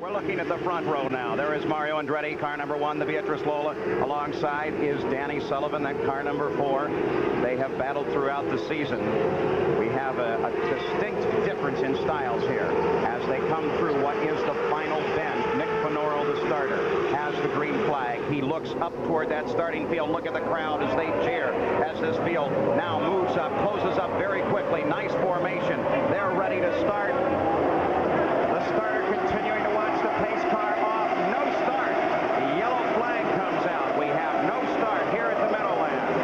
We're looking at the front row now. There is Mario Andretti, car number 1, the Beatrice Lola. Alongside is Danny Sullivan, that car number 4. They have battled throughout the season. We have a distinct difference in styles here as they come through what is the final bend. Nick Finoro, the starter, has the green flag. He looks up toward that starting field. Look at the crowd as they cheer as this field now moves up, closes up very quickly. Nice formation. They're ready to start. The starter continuing to watch the pace car off. No start. The yellow flag comes out. We have no start here at the Meadowlands.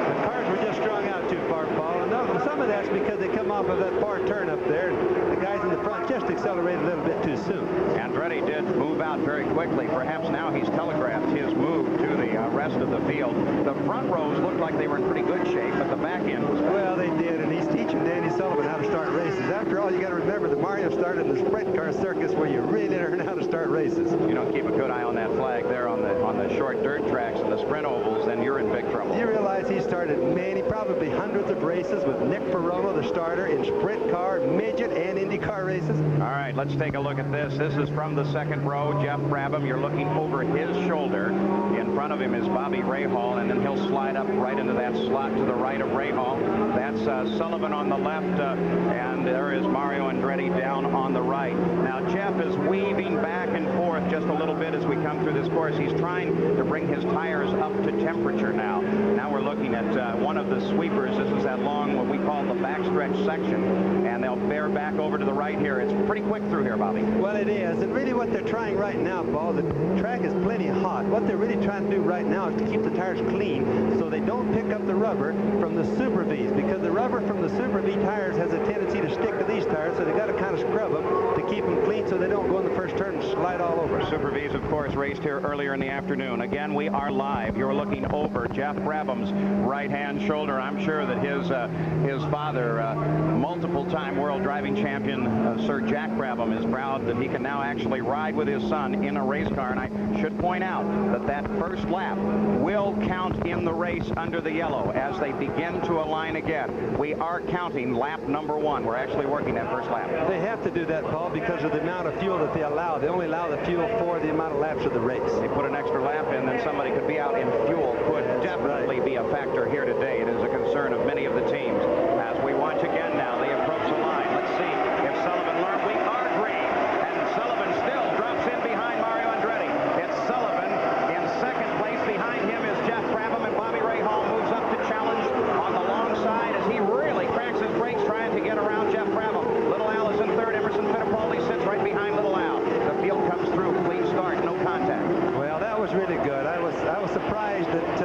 The cars were just strung out too far, Paul. And some of that's because they come off of that far turn up there. The guys in the front just accelerated a little bit too soon. Andretti did move out very quickly. Perhaps now he's telegraphed his move to the rest of the field. The front rows looked like they were in pretty good shape, but the back end was... Well, they did, and he's teaching Danny Sullivan how to start races. After all, you got to remember that Mario started in the sprint car circus where you really learn how to start races. You don't keep a good eye on that flag there on the short dirt tracks and the sprint ovals, then you're in big trouble. You realize he started many, probably hundreds of races with Nick Finoro, the starter, in sprint car, midget, and IndyCar races. All right, let's take a look at this. This is from the second row. Jeff Brabham, you're looking over his shoulder. In front of him is Bobby Rahal, and then he'll slide up right into that slot to the right of Rahal. That's Sullivan on the left, and there is Mario Andretti down on the right. Now, Jeff is weaving back and forth just a little bit as we come through this course. He's trying to bring his tires up to temperature now. Now we're looking at one of the sweepers. This is that long, what we call the backstretch section, and they'll bear back over to the right here. It's pretty quick through here, Bobby. Well, it is, and really what they're trying right now, Paul, the track is plenty hot. What they're really trying to do right now is to keep the tires clean so they don't pick up the rubber from the Super Vs, because the rubber from the Super V tires has a tendency to stick to these tires, so they got to kind of scrub them to keep them clean so they don't go in the first turn and slide all over. Super Vs, of course, raced here earlier in the afternoon. Again, we are live. You're looking over Jeff Brabham's right-hand shoulder. I'm sure that his father, multiple-time world driving champion, Sir Jack Brabham, is proud that he can now actually ride with his son in a race car. And I should point out that that first lap will count in the race under the yellow as they begin to align again. We are counting lap number 1. We're actually working that first lap. They have to do that, Paul, because of the amount of fuel that they allow. They only allow the fuel for the amount of laps of the race. They put an extra lap in, then somebody could be out in fuel. Could definitely be a factor here today. It is a concern of many of the teams. As we watch again now, they approach the line. Let's see if Sullivan learned. We are green, and Sullivan still drops in behind Mario Andretti. It's Sullivan in second place. Behind him is Jeff Brabham, and Bobby Rahal moves up to challenge on the long side as he really cracks his brakes trying to get around Jeff Brabham. Little Al is in third. Emerson Fittipaldi sits right behind Little Al. The field comes through. Clean start, no contact. Well, that was really good. I was surprised that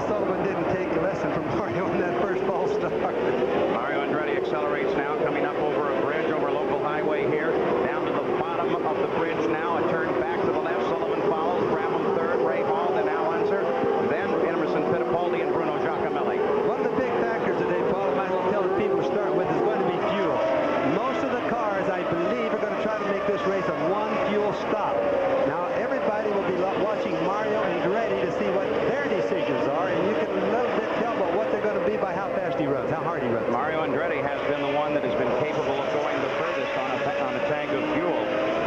Sullivan didn't take a lesson from Mario in that first false start. Mario Andretti accelerates now, coming up over a bridge over a local highway here, down to the bottom of the bridge now. A turn back to the left. Sullivan follows. Brabham third. Rahal, then Al Unser, then Emerson Fittipaldi and Bruno Giacomelli. One of the big factors today, Paul, I might as well tell the people to start with, is going to be fuel. Most of the cars, I believe, are going to try to make this race a one fuel stop. Now, everybody will be watching Mario Andretti to see what their decisions are, and you can a little bit tell about what they're going to be by how fast he runs, how hard he runs. Mario Andretti has been the one that has been capable of going the furthest on a tank of fuel,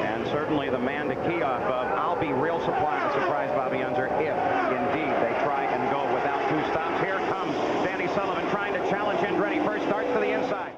and certainly the man to key off of. I'll be real surprised, Bobby Unser, if indeed they try and go without 2 stops. Here comes Danny Sullivan trying to challenge Andretti. First starts to the inside.